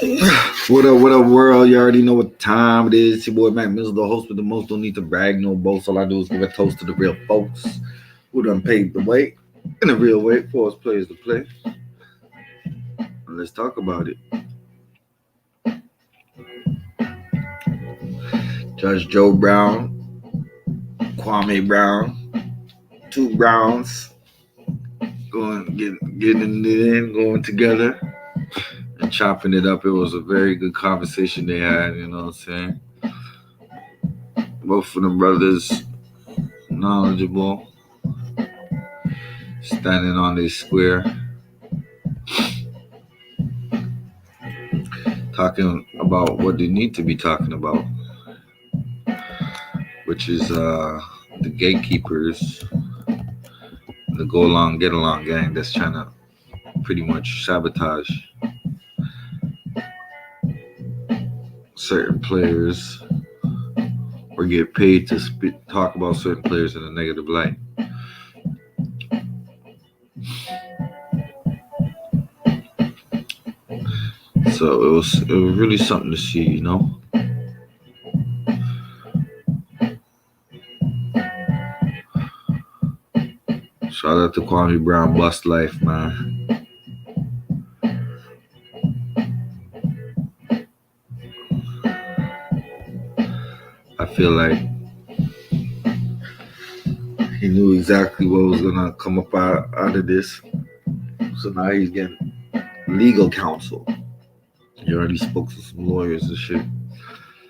What up, world? You already know what time it is. It's your boy Mac Mills, the host with the most. Don't need to brag, no boast. All I do is give a toast to the real folks who done paved the way in a real way for us players to play. Let's talk about it. Judge Joe Brown, Kwame Brown, two Browns getting it in, going together and chopping it up. It was a very good conversation they had. You know what I'm saying? Both of them brothers knowledgeable, standing on their square, talking about what they need to be talking about, which is the gatekeepers, the go along, get along gang that's trying to pretty much sabotage certain players or get paid to talk about certain players in a negative light. So it was really something to see, you know. Shout out to Kwame Brown, Bust Life, man. I feel like he knew exactly what was gonna come up out of this. So now he's getting legal counsel. He already spoke to some lawyers and shit.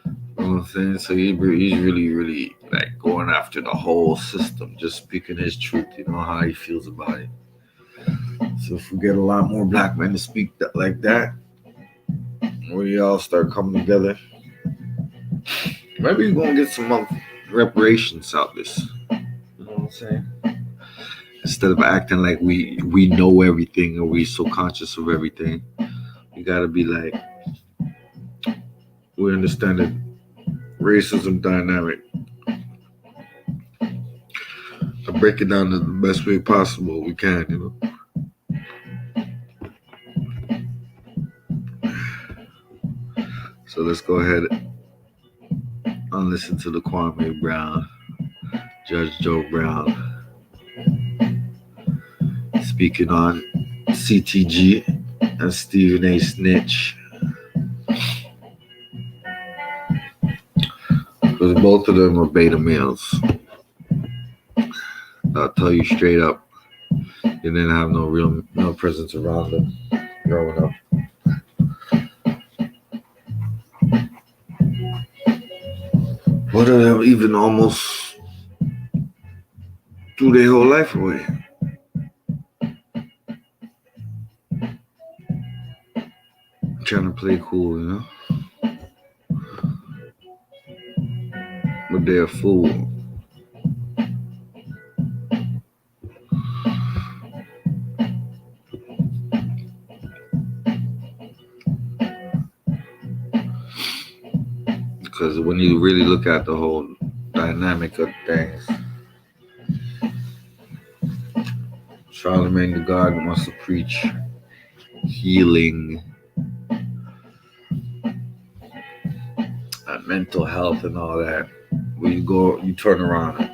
You know what I'm saying? So he's really like going after the whole system, just speaking his truth, you know, how he feels about it. So if we get a lot more black men to speak like that, we all start coming together, maybe we're gonna get some reparations out of this. You know what I'm saying? Instead of acting like we know everything or we so conscious of everything, we gotta be like, we understand the racism dynamic. I break it down in the best way possible we can, you know. So let's go ahead and listen to the Kwame Brown, Judge Joe Brown, speaking on CTG and Stephen A. Snitch. Because both of them are beta males. I'll tell you straight up, you didn't have no real male presence around them growing up. What are they even almost threw their whole life away? Trying to play cool, you know? But they're a fool. Because when you really look at the whole dynamic of things, Charlemagne the God wants to preach healing and mental health and all that. When you turn around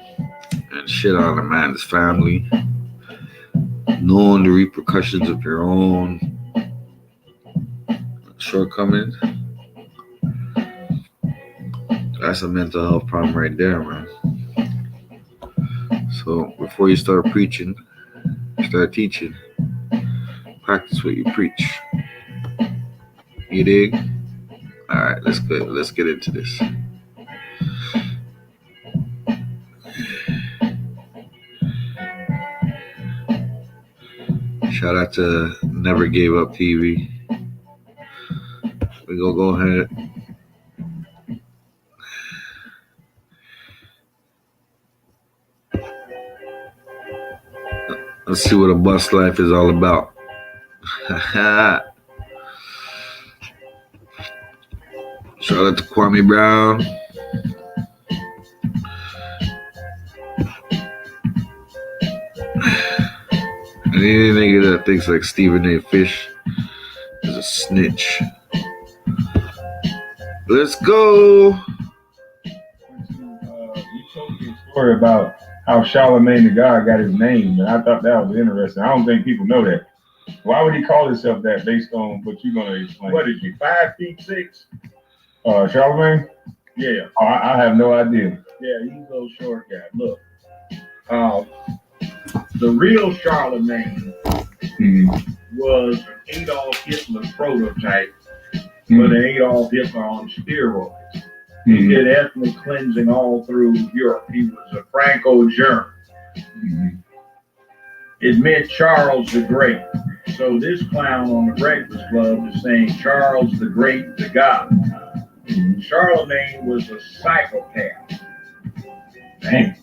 and shit on a man's family, knowing the repercussions of your own shortcomings, that's a mental health problem right there, man. So before you start preaching, start teaching. Practice what you preach. You dig? All right, let's get into this. Shout out to Never Gave Up TV. We go ahead. Let's see what a bus life is all about. Shout out to Kwame Brown. And any nigga that thinks like Stephen A. Fish is a snitch. Let's go. You told me a story about how Charlemagne the God got his name, and I thought that was interesting. I don't think people know that. Why would he call himself that based on what you're going to explain? What is he, 5'6"? Charlemagne? Yeah. Oh, I have no idea. Yeah, he's a little short guy. Look, the real Charlemagne was an Adolf Hitler prototype, but an Adolf Hitler on steroids. He did ethnic cleansing all through Europe. He was a Franco-German. It meant Charles the Great. So this clown on the Breakfast Club is saying Charles the Great, the God. Charlemagne was a psychopath. Dang.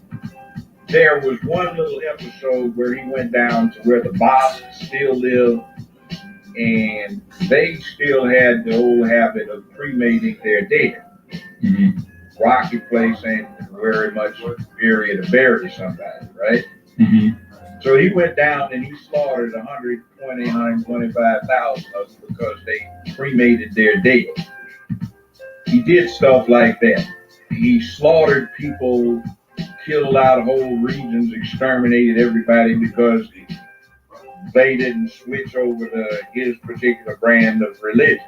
There was one little episode where he went down to where the Basques still live, and they still had the old habit of cremating their dead. Rocky place ain't very much area to bury somebody, right? So he went down and he slaughtered 125,000 of them because they cremated their dead. He did stuff like that. He slaughtered people, killed out whole regions, exterminated everybody because they didn't switch over to his particular brand of religion.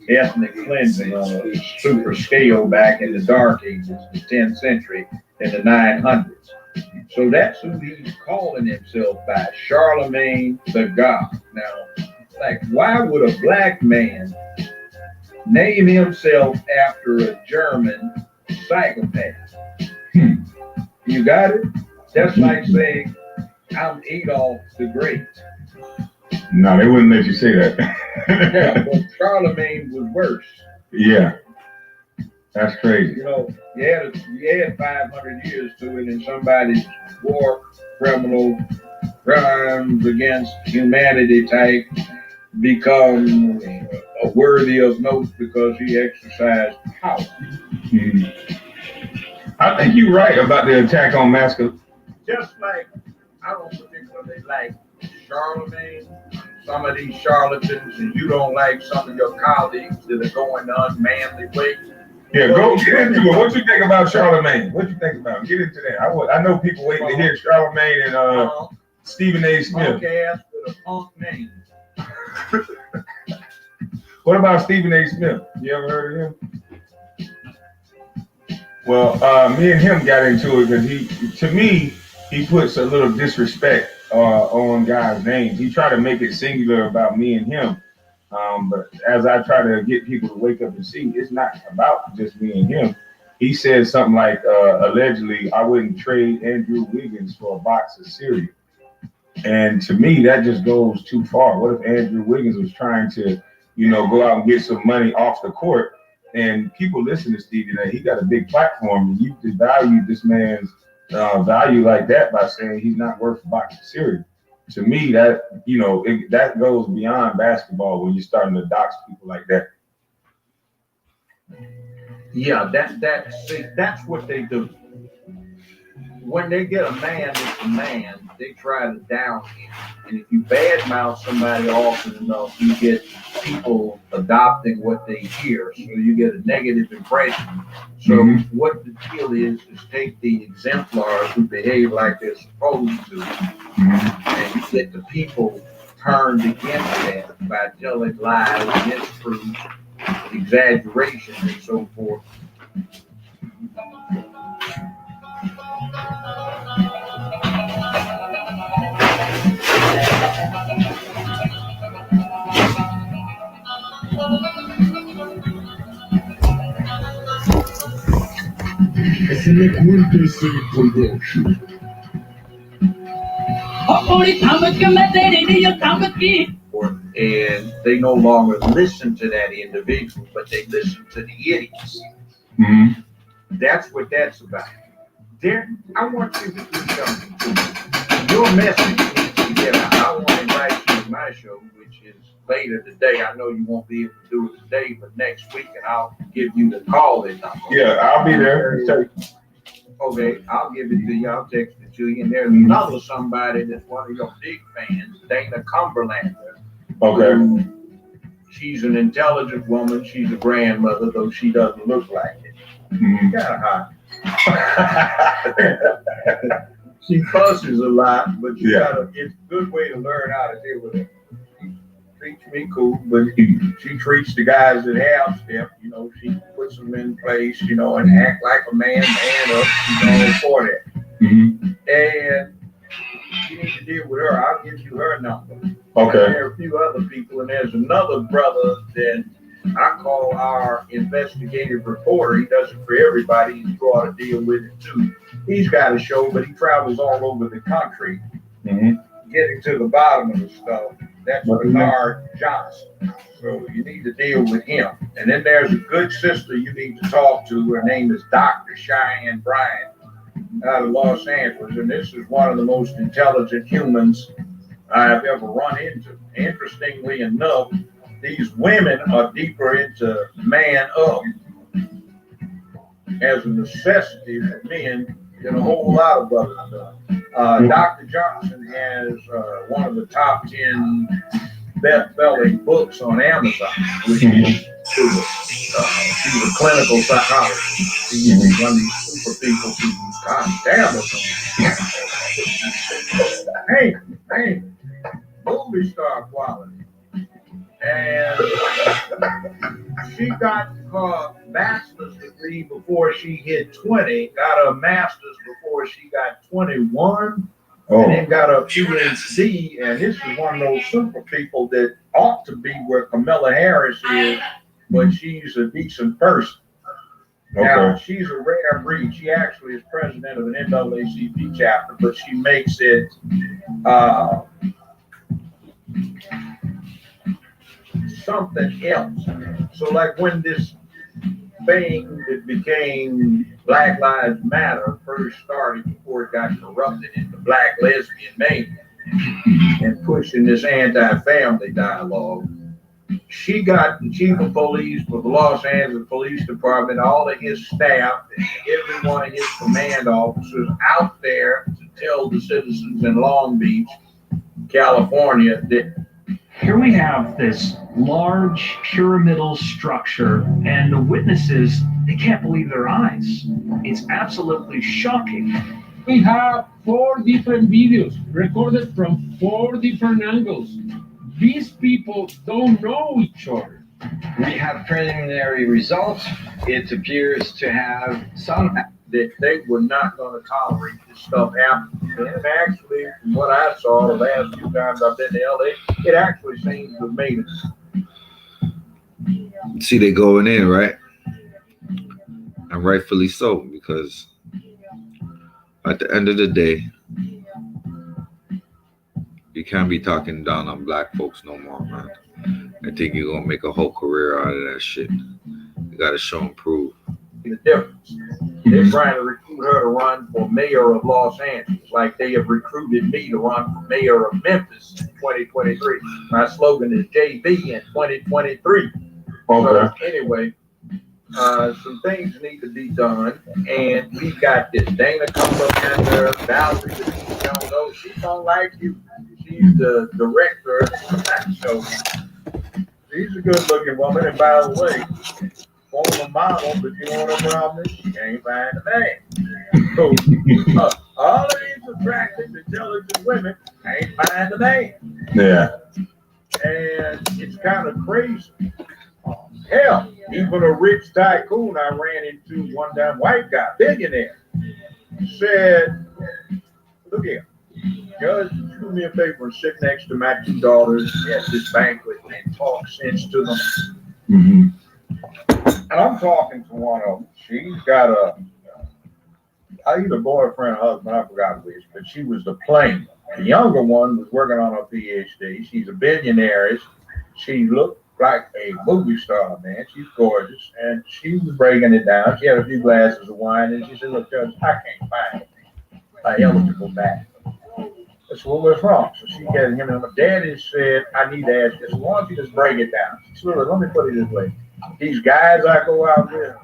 Ethnic cleansing on a super scale back in the Dark Ages, the 10th century, in the 900s. So that's who he's calling himself by, Charlemagne the God. Now, like, why would a black man name himself after a German psychopath? You got it? That's like saying, I'm Adolf the Great. No, they wouldn't let you say that. Yeah, but Charlemagne was worse. Yeah. That's crazy. You know, you had 500 years to it, and somebody's war criminal crimes against humanity type become worthy of note because he exercised power. I think you're right about the attack on masculine. Just like, I don't particularly like Charlemagne, some of these charlatans, and you don't like some of your colleagues that are going the unmanly way. Yeah, go get into it. What you think about Charlemagne? What you think about him? Get into that. I know people waiting to hear Charlemagne and Stephen A. Smith. Punk-ass with a punk name. What about Stephen A. Smith? You ever heard of him? Well, me and him got into it because to me, he puts a little disrespect on guys' names. He tried to make it singular about me and him. But as I try to get people to wake up and see, it's not about just me and him. He said something like, allegedly, I wouldn't trade Andrew Wiggins for a box of cereal. And to me, that just goes too far. What if Andrew Wiggins was trying to, go out and get some money off the court? And people listen to Stevie A. He got a big platform. And you devalue this man's value like that by saying he's not worth a box of cereal. To me, that that goes beyond basketball when you're starting to dox people like that. Yeah, that's what they do. When they get a man that's a man, they try to down him. And if you badmouth somebody often enough, you get people adopting what they hear. So you get a negative impression. So what the deal is take the exemplars who behave like they're supposed to, and you get the people turned against that by telling lies, mistruths, exaggerations, and so forth. And they no longer listen to that individual, but they listen to the idiots. That's what that's about. I want you to do something. Your message needs to get out. I want to invite you to my show, which is later today. I know you won't be able to do it today, but next week, and I'll give you the call-in number. Yeah, I'll be there. Okay, I'll give it to you. I'll text it to you. And there's another somebody that's one of your big fans, Dana Cumberlander. Okay. she's an intelligent woman. She's a grandmother, though she doesn't look like it. Kind of hot. She fusses a lot, but it's a good way to learn how to deal with it. She treats me cool, but she treats the guys that have step, she puts them in place, and act like a man up, all for that. And you need to deal with her. I'll give you her number. Okay. There are a few other people, and there's another brother that I call our investigative reporter. He does it for everybody. He's got to deal with it too. He's got a show, but he travels all over the country, getting to the bottom of the stuff. That's Bernard Johnson. So you need to deal with him. And then there's a good sister you need to talk to. Her name is Dr. Cheyenne Bryant out of Los Angeles. And this is one of the most intelligent humans I've ever run into. Interestingly enough, these women are deeper into man up as a necessity for men than a whole lot of brothers do. Dr. Johnson has one of the top 10 best-selling books on Amazon, which is she's a clinical psychologist. She's one of these super people who can't stand it. Hey, movie star quality. And she got her master's degree before she hit 20, got her master's before she got 21, and then got her PhD. And this is one of those super people that ought to be where Kamala Harris is, but she's a decent person. Now, she's a rare breed. She actually is president of an NAACP chapter, but she makes it something else. So like when this thing that became Black Lives Matter first started, before it got corrupted into Black lesbian mayhem and pushing this anti-family dialogue, she got the chief of police for the Los Angeles Police Department, all of his staff, and every one of his command officers out there to tell the citizens in Long Beach, California, that here we have this large pyramidal structure, and the witnesses, they can't believe their eyes. It's absolutely shocking. We have 4 different videos recorded from 4 different angles. These people don't know each other. We have preliminary results. It appears to have some that they were not going to tolerate this stuff happening. And actually, from what I saw the last few times I've been to LA, it actually seems to have made it. See, they going in, right? And rightfully so, because at the end of the day, you can't be talking down on black folks no more, man. I think you're going to make a whole career out of that shit. You got to show and prove. The difference. They're trying to recruit her to run for mayor of Los Angeles, like they have recruited me to run for mayor of Memphis in 2023. My slogan is JB in 2023. So anyway, some things need to be done, and we got this Dana Cumberlander, Valerie Denise, she don't like you. She's the director of that show. She's a good-looking woman, and by the way, former model, but you know what the problem is? She can't find a man. So, all of these attractive, intelligent women can't find a man. Yeah. And it's kind of crazy. Hell, even a rich tycoon I ran into one time, white guy, billionaire, said, look here, Judge, do me a favor and sit next to my 2 daughters at this banquet and talk sense to them. And I'm talking to one of them. She's got either boyfriend or husband, I forgot which, but she was the plain. The younger one was working on her PhD. She's a billionaire. She looked like a movie star, man. She's gorgeous. And she was breaking it down. She had a few glasses of wine, and she said, look, Judge, I can't find an eligible man. I said, well, what's wrong? So she had him, and my daddy said, I need to ask this. Why don't you just break it down? She said, look, let me put it this way. These guys I go out with,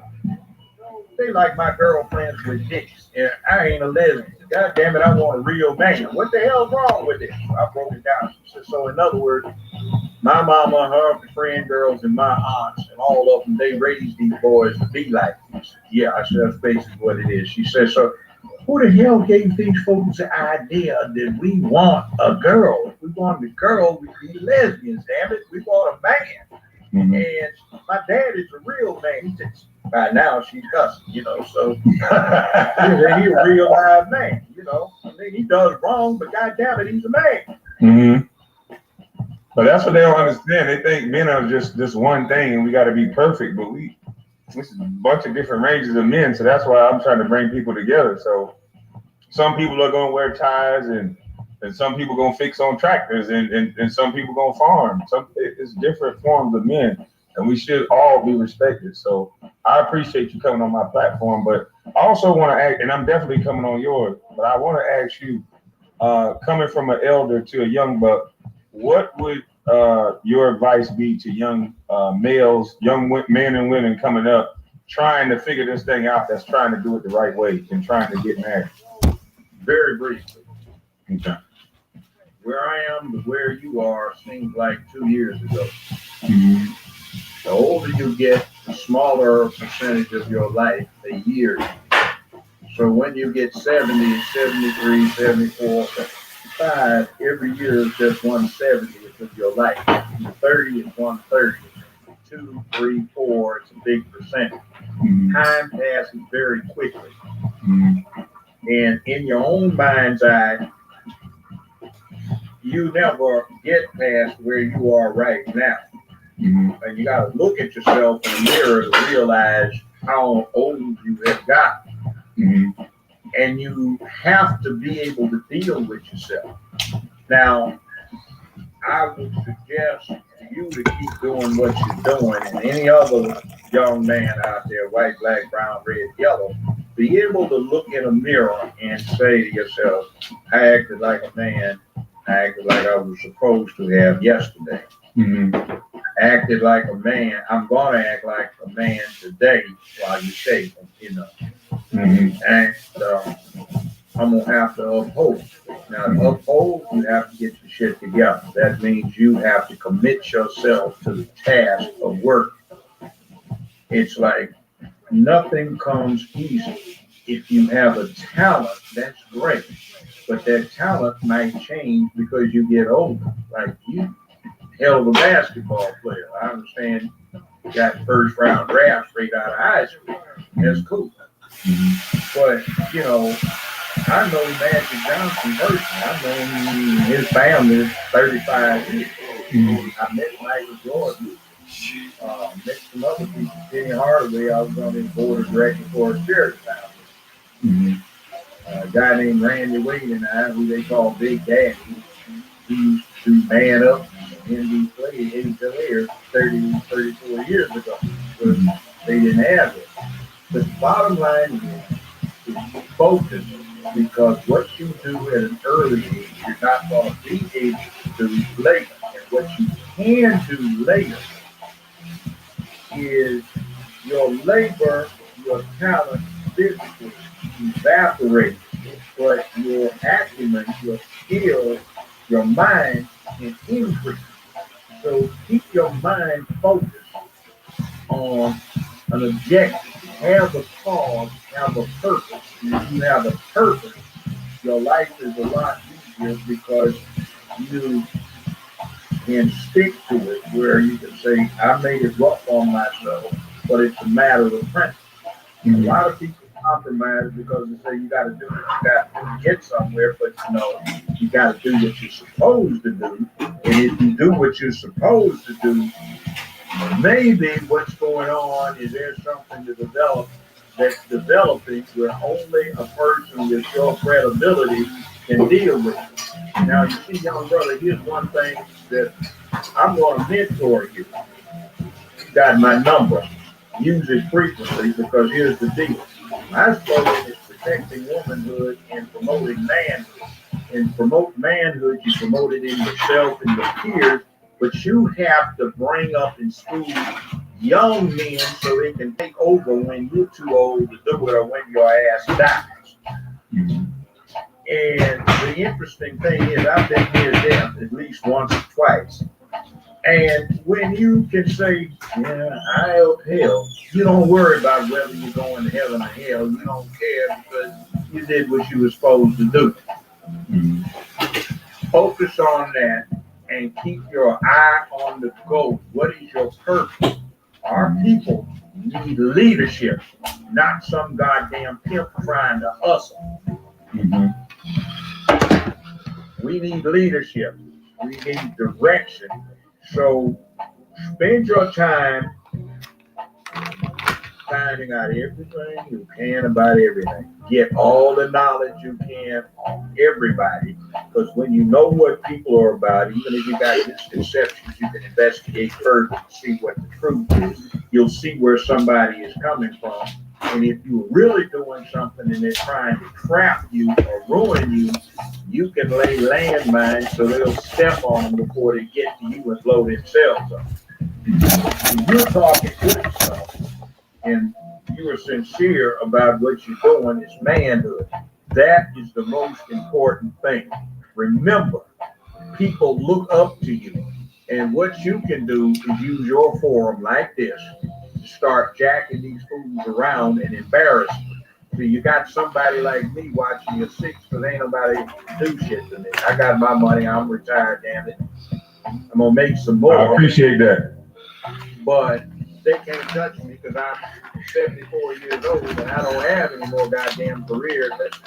they like my girlfriends with dicks. And I ain't a lesbian. God damn it, I want a real man. What the hell's wrong with this? I broke it down. She said, so in other words, My mama, her friend girls, and my aunts, and all of them, they raised these boys to be like this. Yeah, I said, that's basically what it is. She said, so who the hell gave these folks the idea that we want a girl? If we wanted a girl, we'd be lesbians, damn it. We want a man. Mm-hmm. And my dad is a real man. He says, by now she's cussing, so he's a real live man, I mean, he does wrong, but goddamn it, he's a man. Mm-hmm. But that's what they don't understand. They think men are just this one thing and we got to be perfect. But this is a bunch of different ranges of men. So that's why I'm trying to bring people together. So some people are going to wear ties and some people going to fix on tractors and some people going to farm. It's different forms of men and we should all be respected. So I appreciate you coming on my platform. But I also want to ask, and I'm definitely coming on yours, but I want to ask you, coming from an elder to a young buck, what would your advice be to young males, men and women coming up, trying to figure this thing out, that's trying to do it the right way and trying to get married? Very briefly. Okay. Where I am to where you are seems like 2 years ago. Mm-hmm. The older you get, the smaller percentage of your life a year. So when you get 70, 73, 74, 75, every year is just 1/70th of your life. 30 is 1/30. 2, 3, 4, it's a big percentage. Mm-hmm. Time passes very quickly. Mm-hmm. And in your own mind's eye, you never get past where you are right now. Mm-hmm. And you got to look at yourself in the mirror to realize how old you have gotten. Mm-hmm. And you have to be able to deal with yourself. Now, I would suggest to you to keep doing what you're doing, and any other young man out there, white, black, brown, red, yellow, be able to look in a mirror and say to yourself, I acted like a man, I acted like I was supposed to have yesterday. Mm-hmm. I acted like a man, I'm going to act like a man today while you're shaving, Mm-hmm. And I'm going to have to uphold. Now, to uphold, you have to get your shit together. That means you have to commit yourself to the task of work. It's like nothing comes easy. If you have a talent, that's great. But that talent might change because you get older. Like you, hell of a basketball player. I understand you got first round draft straight out of high school. That's cool. But, I know Magic Johnson personally. I've known his family 35 years. I met Michael Jordan. Met some other people. Kenny Hardaway, I was on his board of directors for a charity foundation. A guy named Randy Wade and I, who they call Big Daddy, he used to man up and NBA played in Bel Air 34 years ago. But they didn't have it. But the bottom line is focus, because what you do at an early age, you're not going to be able to do later. And what you can do later is your labor, your talent physically evaporates, but your acumen, your skill, your mind can increase. So keep your mind focused on an objective. Have a cause, have a purpose. And if you have a purpose, your life is a lot easier because you can stick to it, where you can say, I made it rough on myself, but it's a matter of principle. A lot of people compromise because they say you got to do what you got to do to get somewhere, but you got to do what you're supposed to do. And if you do what you're supposed to do, maybe what's going on is there's something to develop that's developing where only a person with your credibility can deal with it. Now, you see, young brother, here's one thing that I'm going to mentor you. You got my number. Use it frequently, because here's the deal. My slogan is protecting womanhood and promoting manhood. And promote manhood, you promote it in yourself and your peers, but you have to bring up in school young men so they can take over when you're too old to do it or when your ass dies. And the interesting thing is, I've been near death at least once or twice. And when you can say, yeah, I help hell, you don't worry about whether you're going to heaven or hell. You don't care because you did what you were supposed to do. Mhm. Focus on that and keep your eye on the goal. What is your purpose? Our people need leadership, not some goddamn pimp trying to hustle. Mhm. We need leadership. We need direction. So spend your time finding out everything you can about everything. Get all the knowledge you can on everybody. Because when you know what people are about, even if you got misconceptions, you can investigate further to see what the truth is. You'll see where somebody is coming from. And if you're really doing something and they're trying to trap you or ruin you, you can lay landmines so they'll step on them before they get to you and blow themselves up. When you're talking good stuff, and you are sincere about what you're doing, is manhood. That is the most important thing. Remember, people look up to you. And what you can do is use your forum like this to start jacking these fools around and embarrass them. So you got somebody like me watching your six because ain't nobody do shit to me. I got my money. I'm retired, damn it. I'm going to make some more. I appreciate that. But they can't touch me because I'm 74 years old and I don't have any more goddamn career that's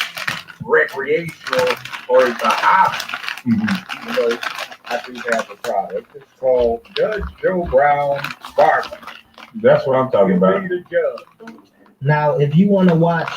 recreational or it's a hobby. Mhm. Even though I do have a product. It's called Judge Joe Brown Barbecue. That's what I'm talking You about. be the judge. Now, if you want to watch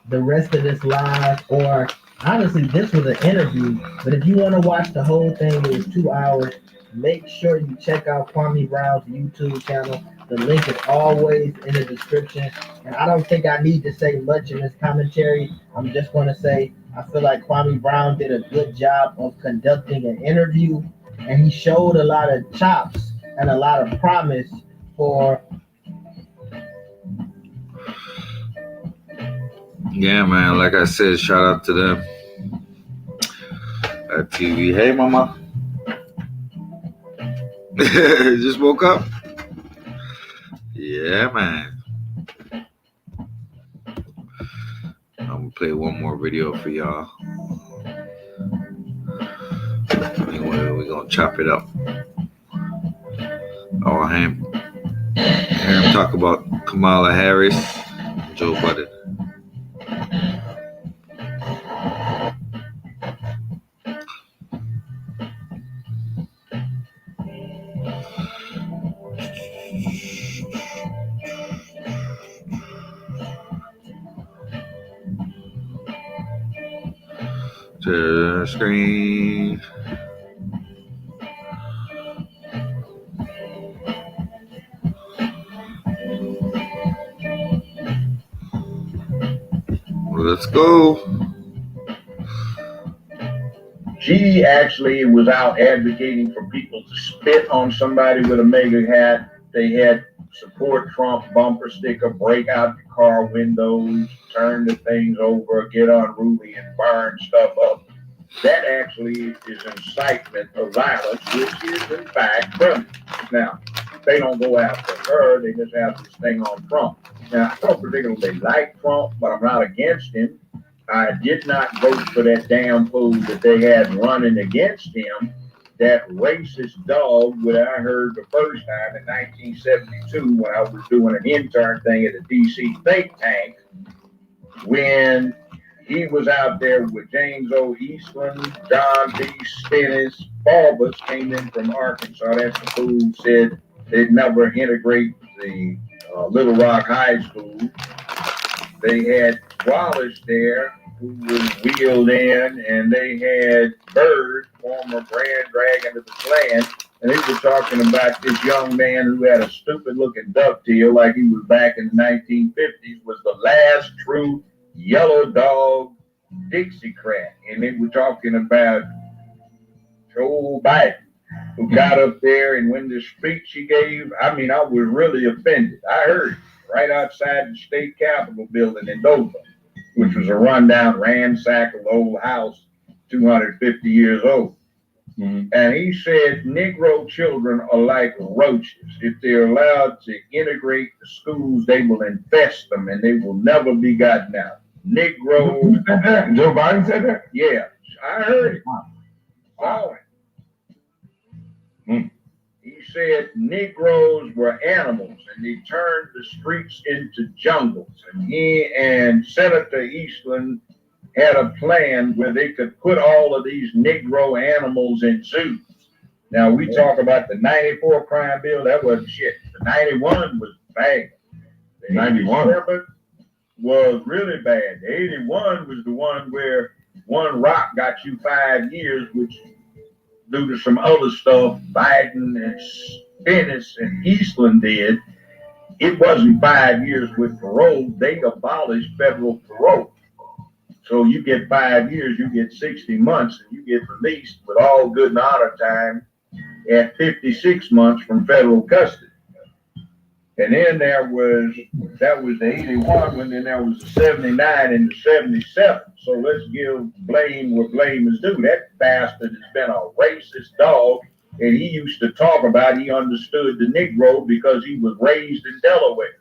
the rest of this live, or honestly, this was an interview, but if you want to watch the whole thing, it was 2 hours. Make sure you check out Kwame Brown's YouTube channel. The link is always in the description. And I don't think I need to say much in this commentary. I'm just going to say I feel like Kwame Brown did a good job of conducting an interview, and he showed a lot of chops and a lot of promise for. Yeah, man. Like I said, shout out to them at TV. Hey, mama. Just woke up. Yeah, man. I'm gonna play one more video for y'all. Anyway, we're gonna chop it up. Oh, him talk about Kamala Harris, Joe Biden. To the screen. Let's go. She actually was out advocating for people to spit on somebody with a MAGA hat. They had support Trump bumper sticker, break out the car windows, turn the things over, get unruly and burn stuff up. That actually is incitement of violence, which is in fact criminal. Now, they don't go after her, they just have this thing on Trump. Now, I don't particularly like Trump, but I'm not against him. I did not vote for that damn fool that they had running against him. That racist dog, what I heard the first time in 1972 when I was doing an intern thing at a DC think tank, when he was out there with James O. Eastland, John B. Stennis, Barbus came in from Arkansas. That's the fool who said they'd never integrate the Little Rock High School. They had Wallace there, who was wheeled in, and they had Bird, former Grand Dragon of the Klan, and they were talking about this young man who had a stupid-looking ducktail like he was back in the 1950s, was the last true yellow dog Dixiecrat. And they were talking about Joe Biden, who got up there, and when the speech he gave, I mean, I was really offended. I heard it right outside the state capitol building in Dover, which was a rundown, ramshackle old house, 250 years old. And he said Negro children are like roaches. If they're allowed to integrate the schools, they will infest them and they will never be gotten out. Negro. Who said that? Joe Biden said that? Yeah, I heard it. Oh. He said Negroes were animals and they turned the streets into jungles. And he and Senator Eastland had a plan where they could put all of these Negro animals in zoos. Now, we talk about the 94 crime bill, that wasn't shit. The 91 was bad. The 91 was really bad. The 81 was the one where one rock got you 5 years, which due to some other stuff Biden and Stennis and Eastland did. It wasn't 5 years with parole. They abolished federal parole. So you get 5 years, you get 60 months, and you get released with all good and honor time at 56 months from federal custody. And then that was the 81 when then there was the 79 and the 77. So let's give blame where blame is due. That bastard has been a racist dog. And he used to talk about he understood the Negro because he was raised in Delaware.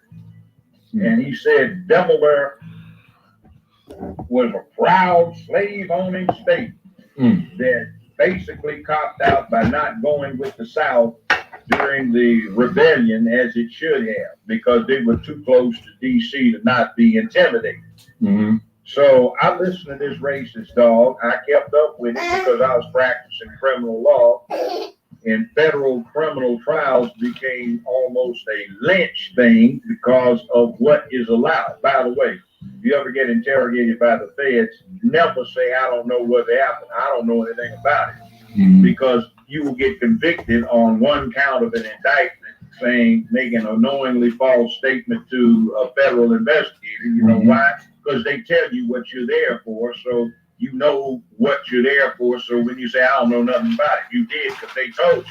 And he said Delaware was a proud slave-owning state that basically copped out by not going with the South during the rebellion as it should have, because they were too close to D.C. to not be intimidated. So I listened to this racist dog. I kept up with it because I was practicing criminal law, and federal criminal trials became almost a lynch thing because of what is allowed. By the way, if you ever get interrogated by the feds, never say, I don't know what happened. I don't know anything about it. Because you will get convicted on one count of an indictment making a knowingly false statement to a federal investigator. You know why? Because they tell you what you're there for. So you know what you're there for. So when you say, I don't know nothing about it, you did because they told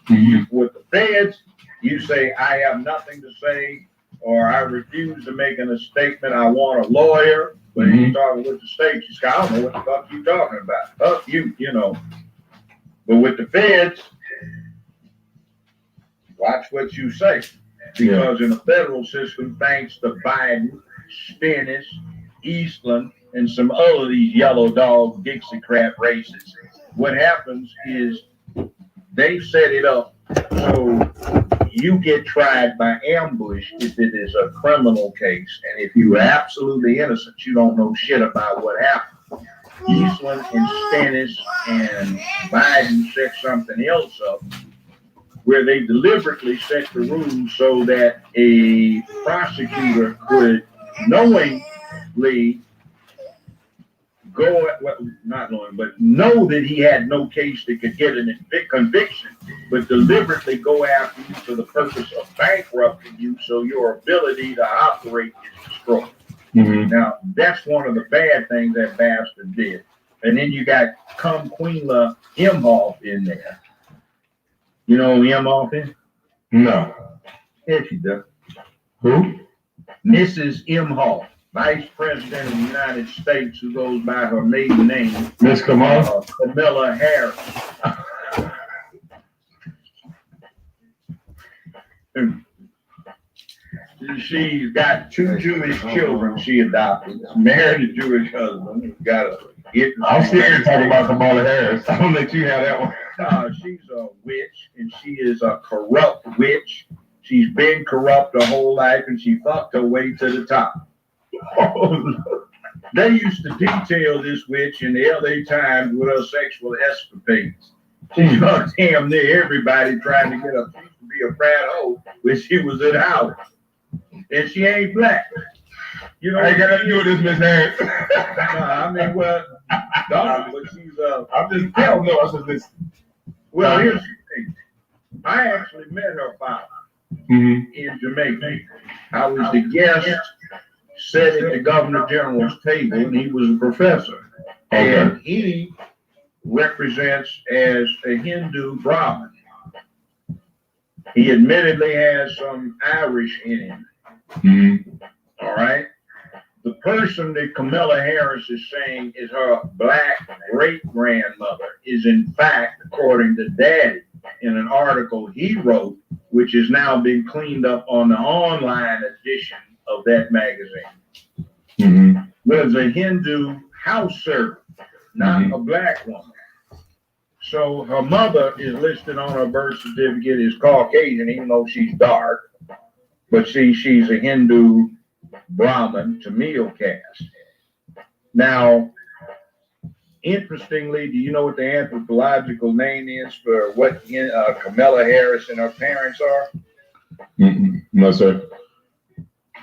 you. With the feds, you say, I have nothing to say, or I refuse to make a statement. I want a lawyer. But if you're talking with the state, you say, I don't know what the fuck you talking about. Fuck you, you know. But with the feds, watch what you say. Because in the federal system, thanks to Biden, Stennis, Eastland, and some other of these yellow dog Dixiecrat races, what happens is they set it up so you get tried by ambush if it is a criminal case. And if you're absolutely innocent, you don't know shit about what happened. Eastland and Stennis and Biden set something else up where they deliberately set the rules so that a prosecutor could knowingly not knowing, but know that he had no case that could get a conviction, but deliberately go after you for the purpose of bankrupting you so your ability to operate is destroyed. Now, that's one of the bad things that bastard did. And then you got Queenla Imhoff in there. You know who Imhoff is? No. Yes, she does. Who? Mrs. Imhoff, Vice President of the United States, who goes by her maiden name, Miss Kamala? Kamala Harris. She's got 2 Jewish children she adopted, married a Jewish husband, I'm scared to talk about Kamala Harris. I'm gonna let you have that one. She's a witch, and she is a corrupt witch. She's been corrupt her whole life, and she fucked her way to the top. They used to detail this witch in the LA Times with her sexual escapades. She's got damn near everybody trying to get her to be a frat hoe when she was at Howard. And she ain't black. You know, I ain't got nothing to do with this, Miss Harris. I mean, well, no, but she's I'm just, I don't know. I was just well, here's the thing. I actually met her father in Jamaica. I was the guest, sat at the Governor General's table, and he was a professor. And he represents as a Hindu Brahmin. He admittedly has some Irish in him. All right. the person that Kamala Harris is saying is her black great-grandmother is in fact, according to Daddy, in an article he wrote, which is now being cleaned up on the online edition of that magazine, was a Hindu house servant, not a black woman. So her mother is listed on her birth certificate as Caucasian, even though she's dark. But see, she's a Hindu Brahmin Tamil caste. Now, interestingly, do you know what the anthropological name is for what Kamala Harris and her parents are? No, sir.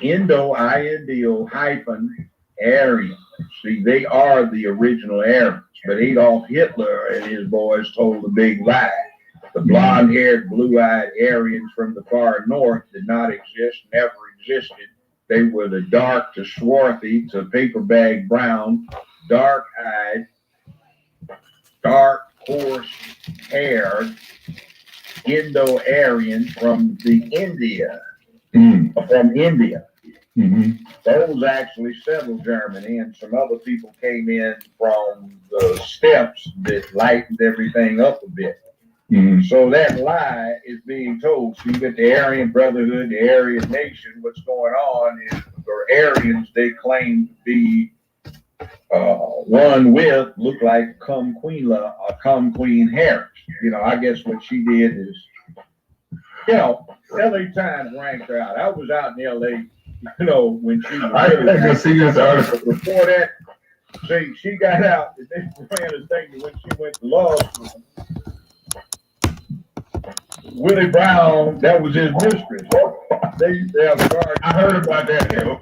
Indo hyphen Aryan. See, they are the original Aryans, but Adolf Hitler and his boys told a big lie. The blonde-haired, blue-eyed Aryans from the far north did not exist, never existed. They were the dark to swarthy to paper bag brown, dark-eyed, dark horse-haired Indo-Aryan from India. Those actually settled Germany, and some other people came in from the steppes that lightened everything up a bit. So that lie is being told. So you get the Aryan Brotherhood, the Aryan Nation. What's going on is the Aryans, they claim to be one with, look like Queen Harris. You know, I guess what she did is, you know, LA Times ranked her out. I was out in LA, you know, when she was. I think I see this article. Before that, see, she got out and they ran a thing when she went to law school. Willie Brown, that was his mistress. They used to have a guard. I heard about that, yo.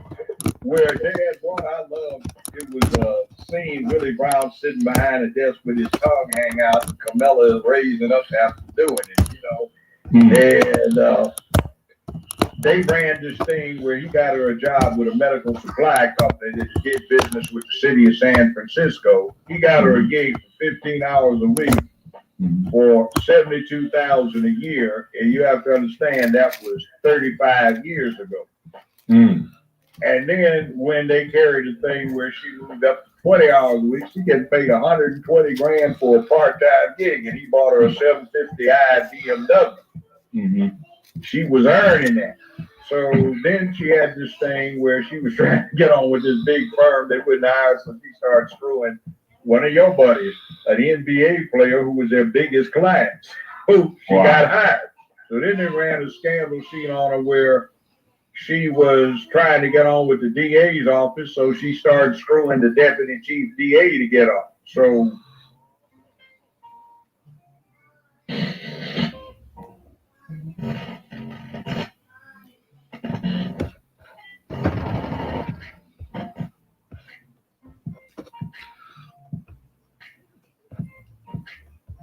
Where they had one I loved. It was a scene, Willie Brown sitting behind a desk with his tongue hang out, and Camilla is raising up after doing it, you know. And they ran this thing where he got her a job with a medical supply company that did business with the city of San Francisco. He got her a gig for 15 hours a week for $72,000 a year, and you have to understand that was 35 years ago. And then when they carried the thing where she moved up to 20 hours a week, she getting paid $120,000 for a part-time gig, and he bought her a 750i BMW. She was earning that. So then she had this thing where she was trying to get on with this big firm. They wouldn't hire, so she started screwing one of your buddies, an NBA player who was their biggest client. Who she got hired. So then they ran a scandal scene on her where she was trying to get on with the DA's office, so she started screwing the deputy chief DA to get on. So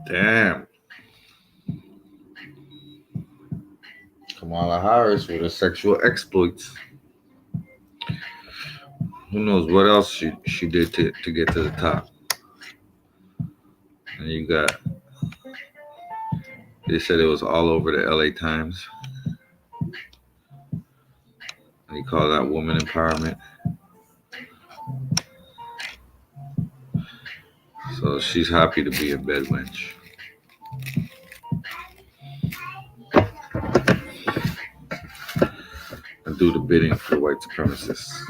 damn. Kamala Harris with her sexual exploits. Who knows what else she did to get to the top. And you got, they said it was all over the LA Times. And you call that woman empowerment. So she's happy to be in bed, wench. And do the bidding for the white supremacists.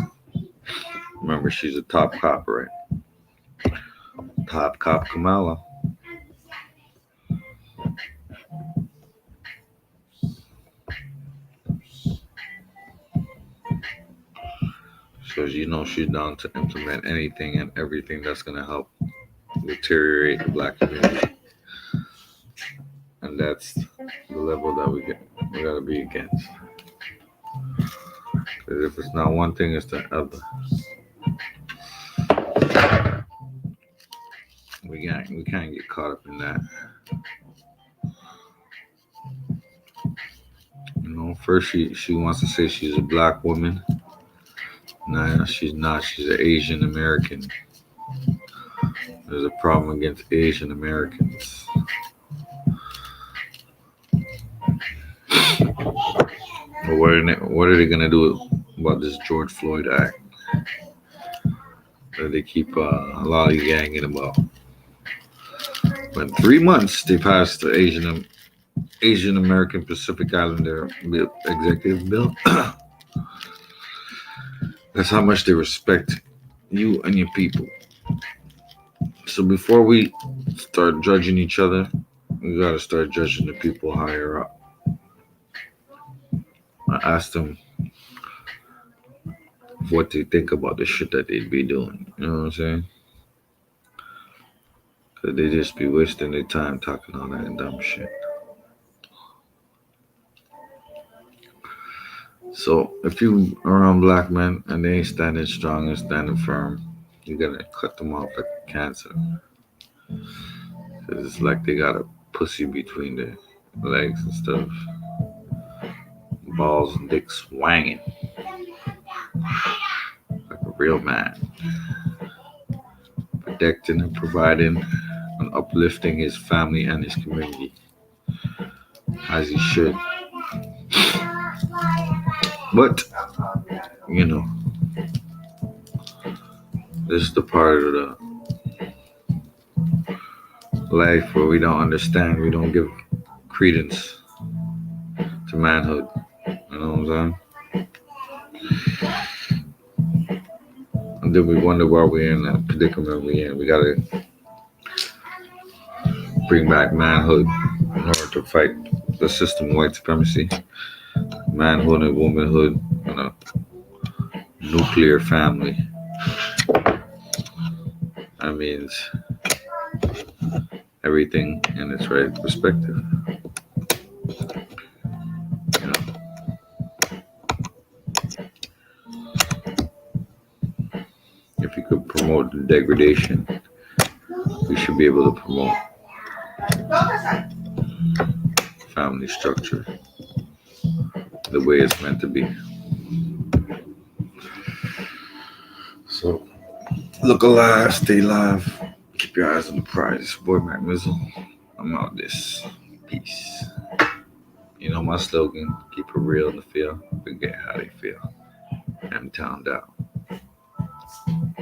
Remember, she's a top cop, right? Top cop Kamala. So you know she's down to implement anything and everything that's going to help deteriorate the black community. And that's the level that we got to be against. Because if it's not one thing, it's the other. We can't get caught up in that. You know, first she wants to say she's a black woman. No, she's not. She's an Asian American. There's a problem against Asian Americans. But what are they gonna do about this George Floyd Act? that they keep lollygagging about. But in 3 months, they passed the Asian American Pacific Islander Executive Bill. That's how much they respect you and your people. So before we start judging each other, we gotta start judging the people higher up. I asked them what they think about the shit that they'd be doing. You know what I'm saying? Cause they just be wasting their time talking all that dumb shit. So if you around black men and they ain't standing strong and standing firm, you gotta cut them off like cancer. Cause it's like they got a pussy between their legs and stuff. Balls and dicks swanging like a real man. Protecting and providing and uplifting his family and his community. As he should. But, you know, this is the part of the life where we don't understand, we don't give credence to manhood. You know what I'm saying? And then we wonder why we're in that predicament we're in. We gotta bring back manhood in order to fight the system of white supremacy. Manhood and womanhood and a nuclear family. That means everything in its right perspective. You know. If you could promote degradation, we should be able to promote family structure the way it's meant to be. So, look alive, stay alive, keep your eyes on the prize. Boy, Mac Mizzle, I'm out this. Peace. You know my slogan, keep it real in the field, forget how they feel. M-Town down.